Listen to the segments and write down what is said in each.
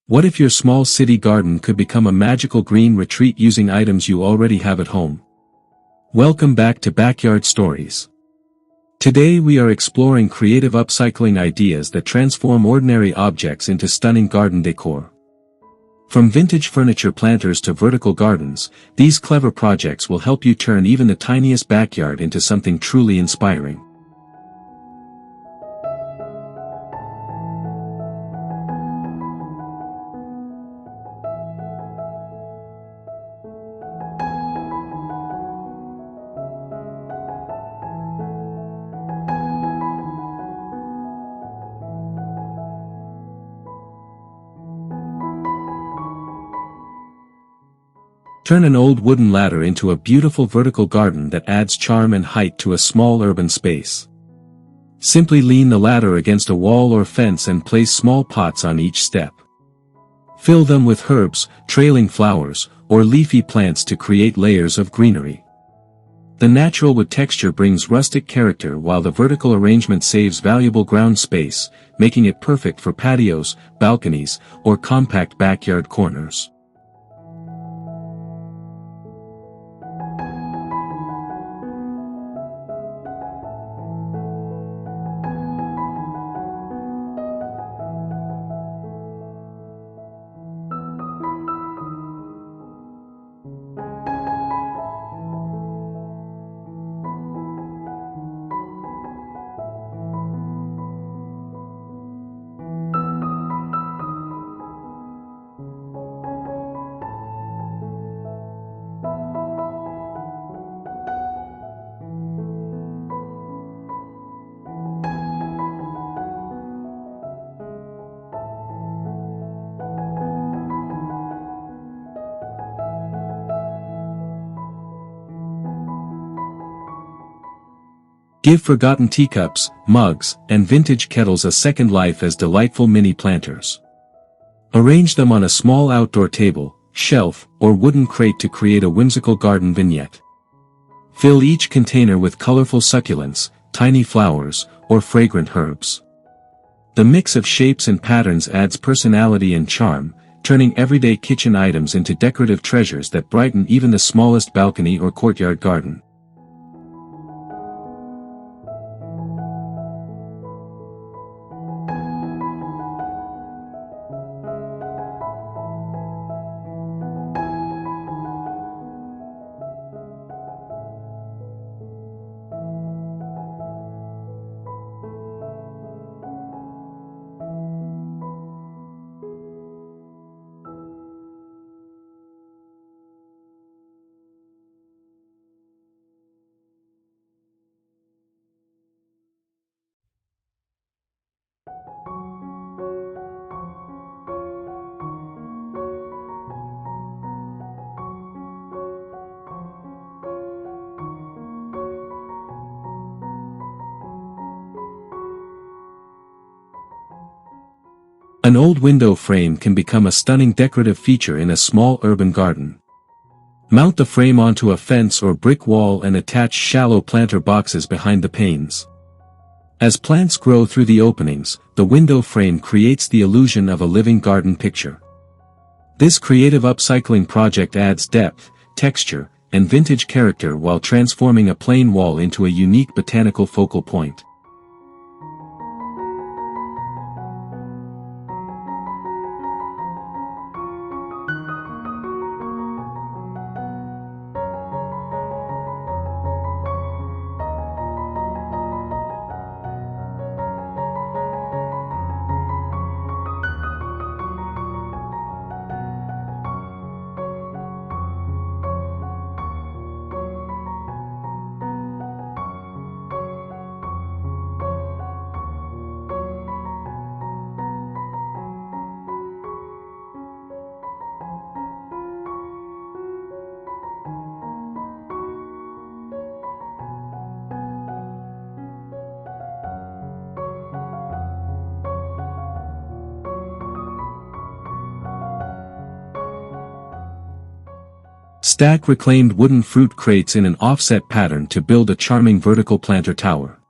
What if your small city garden could become a magical green retreat using items you already have at home? Welcome back to Backyard Stories. Today we are exploring creative upcycling ideas that transform ordinary objects into stunning garden decor. From vintage furniture planters to vertical gardens, these clever projects will help you turn even the tiniest backyard into something truly inspiring. Turn an old wooden ladder into a beautiful vertical garden that adds charm and height to a small urban space. Simply lean the ladder against a wall or fence and place small pots on each step. Fill them with herbs, trailing flowers, or leafy plants to create layers of greenery. The natural wood texture brings rustic character while the vertical arrangement saves valuable ground space, making it perfect for patios, balconies, or compact backyard corners. Give forgotten teacups, mugs, and vintage kettles a second life as delightful mini planters. Arrange them on a small outdoor table, shelf, or wooden crate to create a whimsical garden vignette. Fill each container with colorful succulents, tiny flowers, or fragrant herbs. The mix of shapes and patterns adds personality and charm, turning everyday kitchen items into decorative treasures that brighten even the smallest balcony or courtyard garden. An old window frame can become a stunning decorative feature in a small urban garden. Mount the frame onto a fence or brick wall and attach shallow planter boxes behind the panes. As plants grow through the openings, the window frame creates the illusion of a living garden picture. This creative upcycling project adds depth, texture, and vintage character while transforming a plain wall into a unique botanical focal point. Stack reclaimed wooden fruit crates in an offset pattern to build a charming vertical planter tower.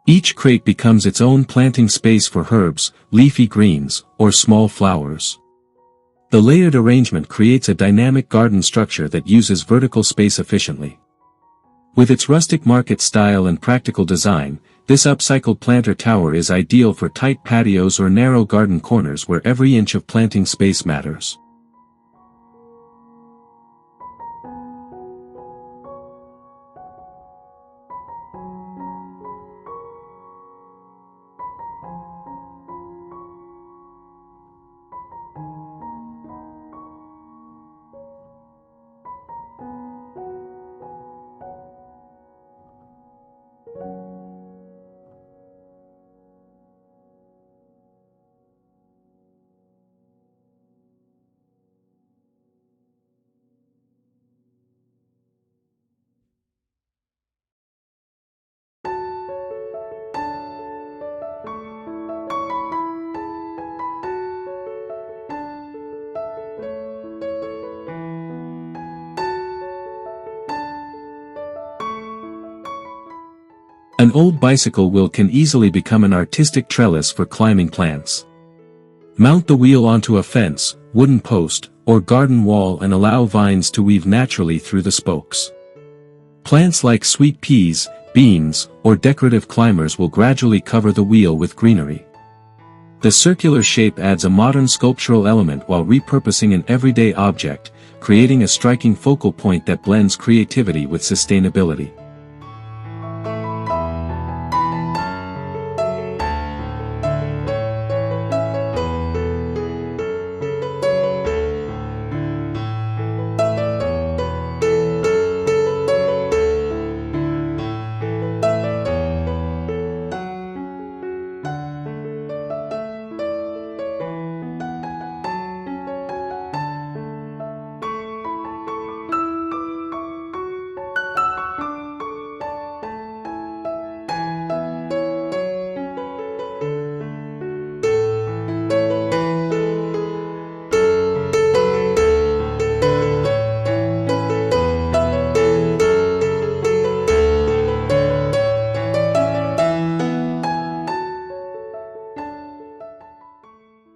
Each crate becomes its own planting space for herbs, leafy greens, or small flowers. The layered arrangement creates a dynamic garden structure that uses vertical space efficiently. With its rustic market style and practical design, this upcycled planter tower is ideal for tight patios or narrow garden corners where every inch of planting space matters. An old bicycle wheel can easily become an artistic trellis for climbing plants. Mount the wheel onto a fence, wooden post, or garden wall and allow vines to weave naturally through the spokes. Plants like sweet peas, beans, or decorative climbers will gradually cover the wheel with greenery. The circular shape adds a modern sculptural element while repurposing an everyday object, creating a striking focal point that blends creativity with sustainability.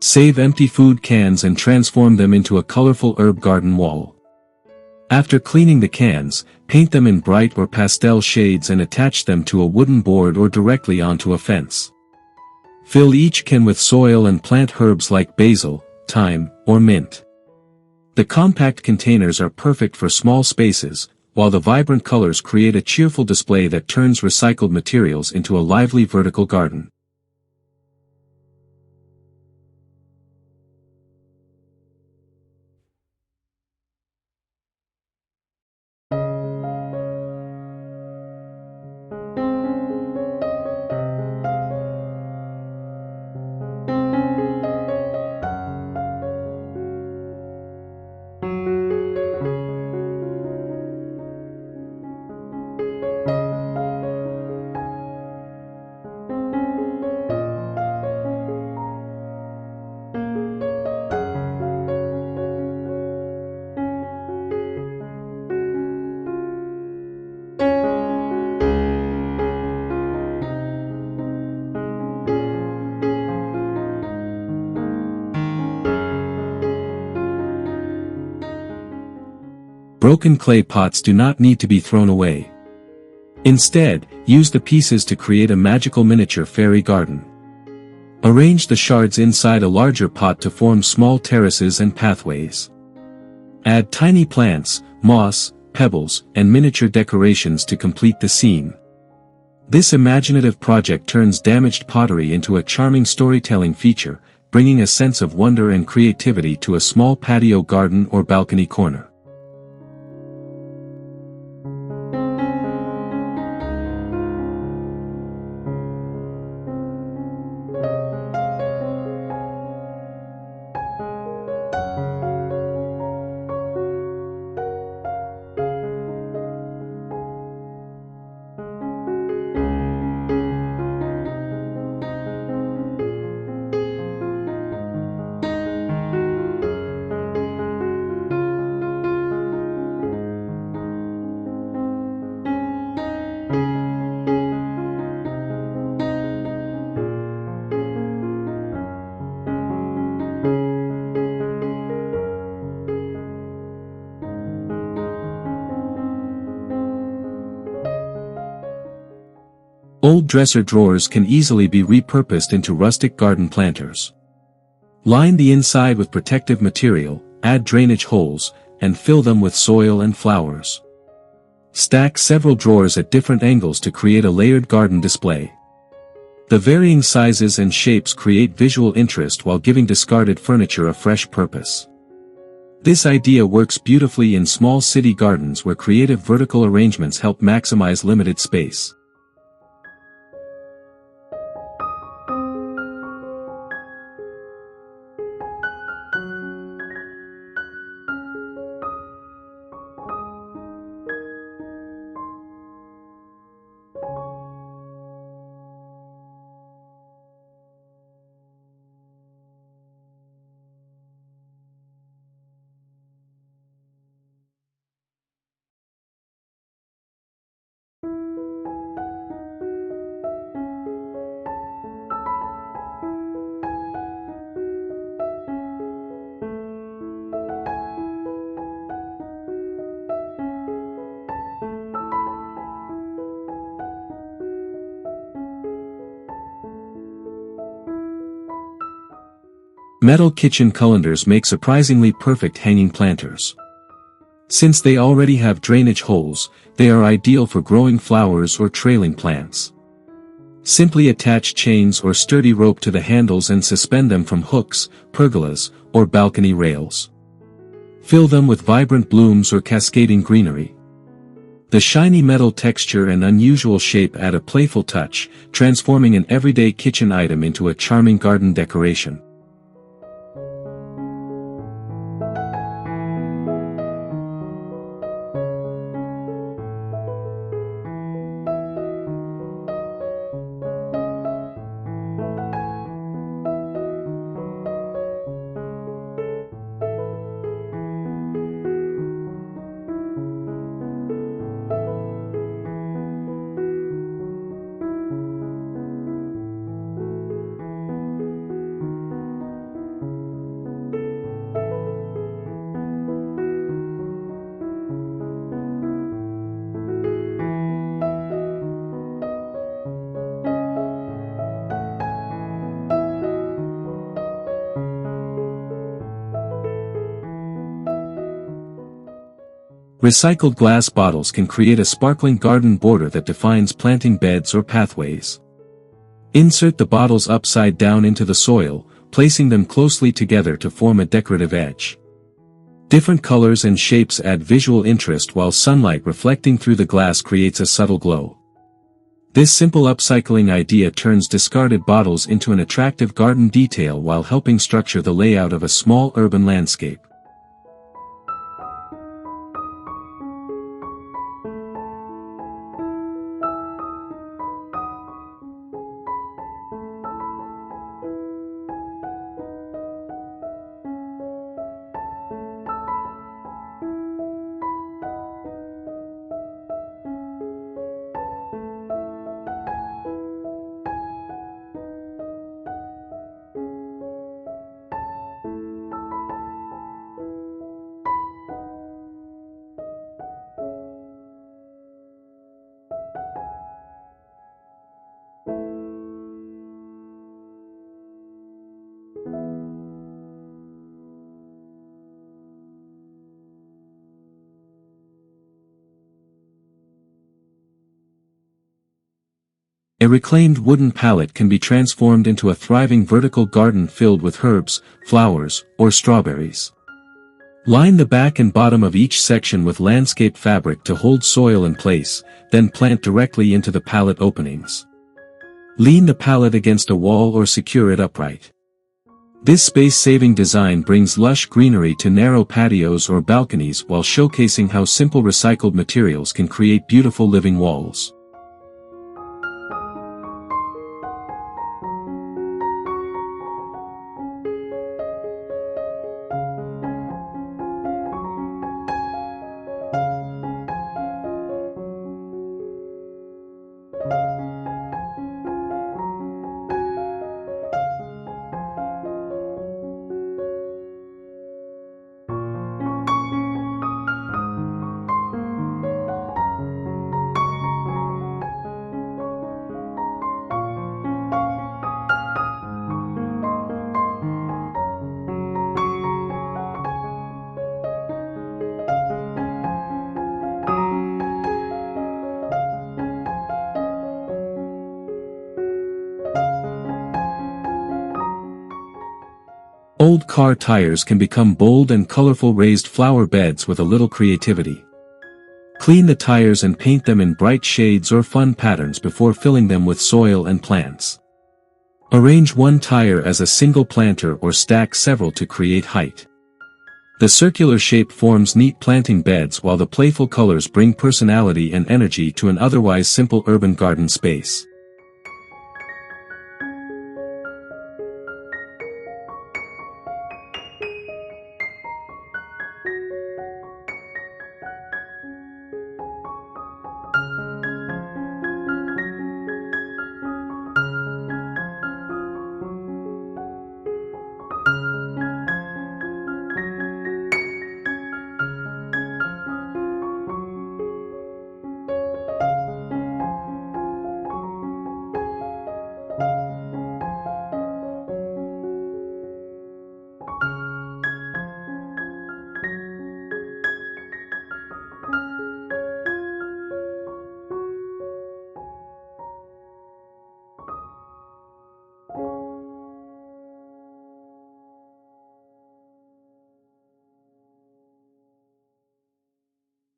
Save empty food cans and transform them into a colorful herb garden wall. After cleaning the cans, paint them in bright or pastel shades and attach them to a wooden board or directly onto a fence. Fill each can with soil and plant herbs like basil, thyme, or mint. The compact containers are perfect for small spaces, while the vibrant colors create a cheerful display that turns recycled materials into a lively vertical garden. Broken clay pots do not need to be thrown away. Instead, use the pieces to create a magical miniature fairy garden. Arrange the shards inside a larger pot to form small terraces and pathways. Add tiny plants, moss, pebbles, and miniature decorations to complete the scene. This imaginative project turns damaged pottery into a charming storytelling feature, bringing a sense of wonder and creativity to a small patio garden or balcony corner. Old dresser drawers can easily be repurposed into rustic garden planters. Line the inside with protective material, add drainage holes, and fill them with soil and flowers. Stack several drawers at different angles to create a layered garden display. The varying sizes and shapes create visual interest while giving discarded furniture a fresh purpose. This idea works beautifully in small city gardens where creative vertical arrangements help maximize limited space. Metal kitchen colanders make surprisingly perfect hanging planters. Since they already have drainage holes, they are ideal for growing flowers or trailing plants. Simply attach chains or sturdy rope to the handles and suspend them from hooks, pergolas, or balcony rails. Fill them with vibrant blooms or cascading greenery. The shiny metal texture and unusual shape add a playful touch, transforming an everyday kitchen item into a charming garden decoration. Recycled glass bottles can create a sparkling garden border that defines planting beds or pathways. Insert the bottles upside down into the soil, placing them closely together to form a decorative edge. Different colors and shapes add visual interest while sunlight reflecting through the glass creates a subtle glow. This simple upcycling idea turns discarded bottles into an attractive garden detail while helping structure the layout of a small urban landscape. A reclaimed wooden pallet can be transformed into a thriving vertical garden filled with herbs, flowers, or strawberries. Line the back and bottom of each section with landscape fabric to hold soil in place, then plant directly into the pallet openings. Lean the pallet against a wall or secure it upright. This space-saving design brings lush greenery to narrow patios or balconies while showcasing how simple recycled materials can create beautiful living walls. Old car tires can become bold and colorful raised flower beds with a little creativity. Clean the tires and paint them in bright shades or fun patterns before filling them with soil and plants. Arrange one tire as a single planter or stack several to create height. The circular shape forms neat planting beds while the playful colors bring personality and energy to an otherwise simple urban garden space.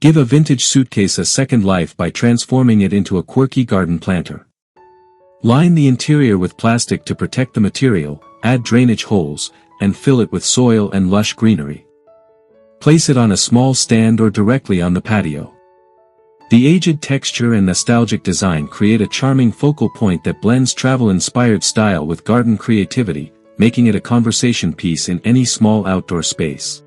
Give a vintage suitcase a second life by transforming it into a quirky garden planter. Line the interior with plastic to protect the material, add drainage holes, and fill it with soil and lush greenery. Place it on a small stand or directly on the patio. The aged texture and nostalgic design create a charming focal point that blends travel-inspired style with garden creativity, making it a conversation piece in any small outdoor space.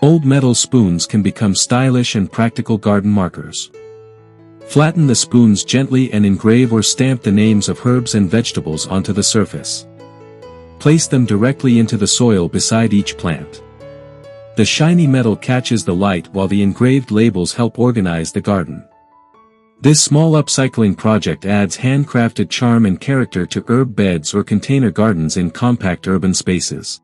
Old metal spoons can become stylish and practical garden markers. Flatten the spoons gently and engrave or stamp the names of herbs and vegetables onto the surface. Place them directly into the soil beside each plant. The shiny metal catches the light while the engraved labels help organize the garden. This small upcycling project adds handcrafted charm and character to herb beds or container gardens in compact urban spaces.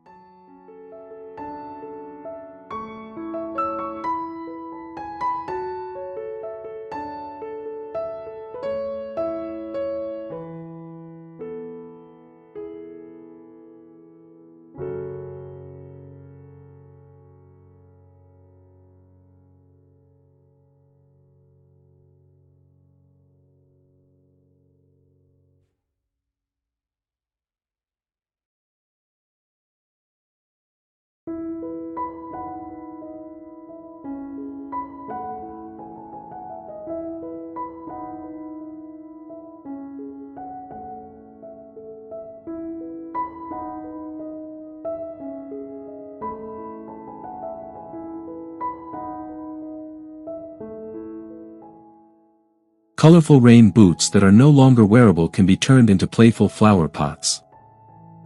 Colorful rain boots that are no longer wearable can be turned into playful flower pots.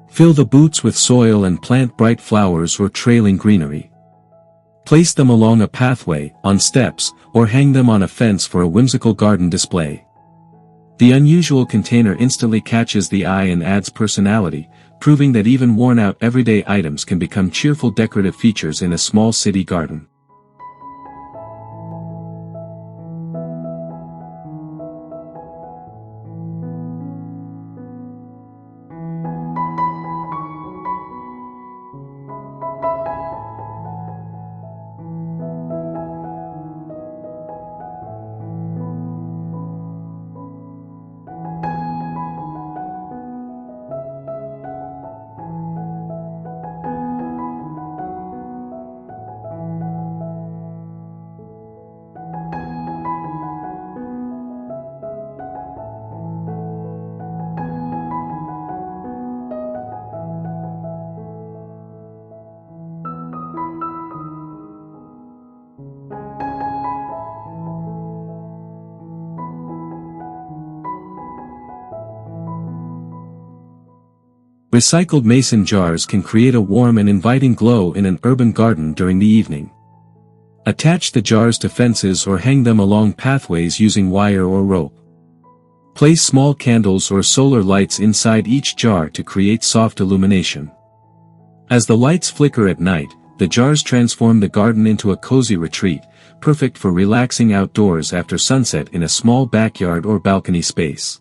Fill the boots with soil and plant bright flowers or trailing greenery. Place them along a pathway, on steps, or hang them on a fence for a whimsical garden display. The unusual container instantly catches the eye and adds personality, proving that even worn-out everyday items can become cheerful decorative features in a small city garden. Recycled mason jars can create a warm and inviting glow in an urban garden during the evening. Attach the jars to fences or hang them along pathways using wire or rope. Place small candles or solar lights inside each jar to create soft illumination. As the lights flicker at night, the jars transform the garden into a cozy retreat, perfect for relaxing outdoors after sunset in a small backyard or balcony space.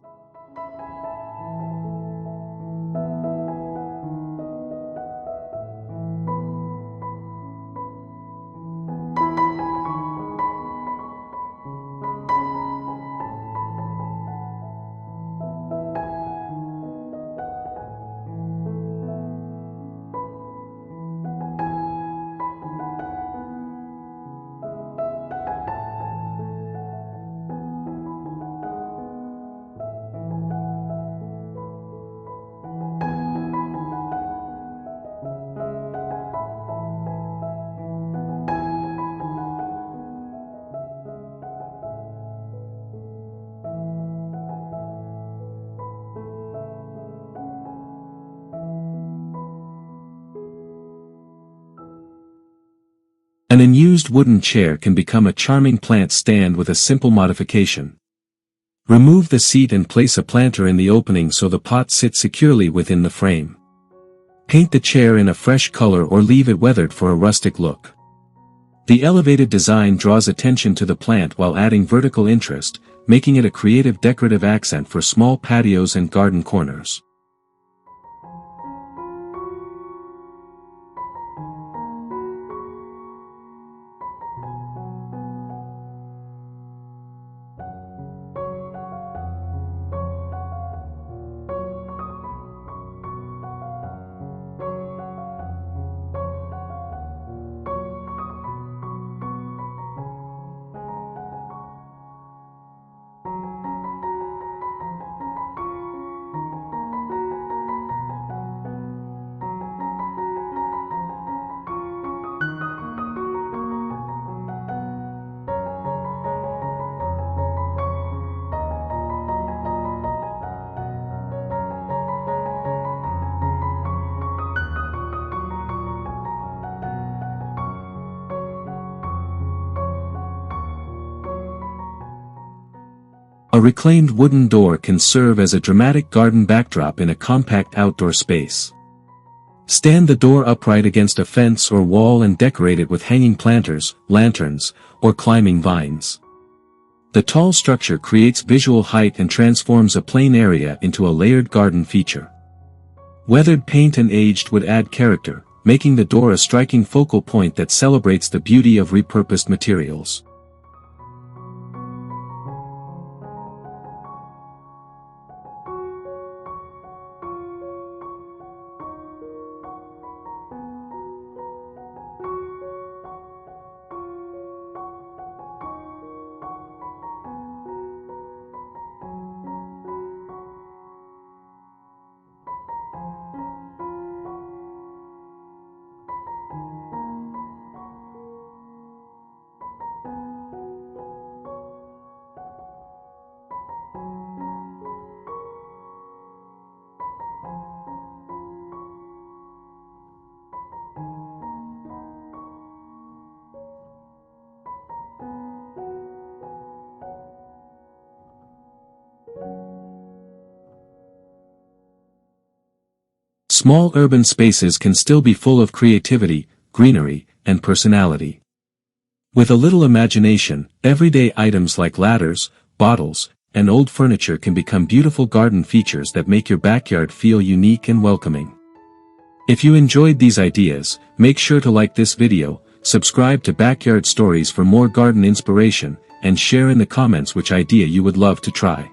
An unused wooden chair can become a charming plant stand with a simple modification. Remove the seat and place a planter in the opening so the pot sits securely within the frame. Paint the chair in a fresh color or leave it weathered for a rustic look. The elevated design draws attention to the plant while adding vertical interest, making it a creative decorative accent for small patios and garden corners. A reclaimed wooden door can serve as a dramatic garden backdrop in a compact outdoor space. Stand the door upright against a fence or wall and decorate it with hanging planters, lanterns, or climbing vines. The tall structure creates visual height and transforms a plain area into a layered garden feature. Weathered paint and aged wood add character, making the door a striking focal point that celebrates the beauty of repurposed materials. Small urban spaces can still be full of creativity, greenery, and personality. With a little imagination, everyday items like ladders, bottles, and old furniture can become beautiful garden features that make your backyard feel unique and welcoming. If you enjoyed these ideas, make sure to like this video, subscribe to Backyard Stories for more garden inspiration, and share in the comments which idea you would love to try.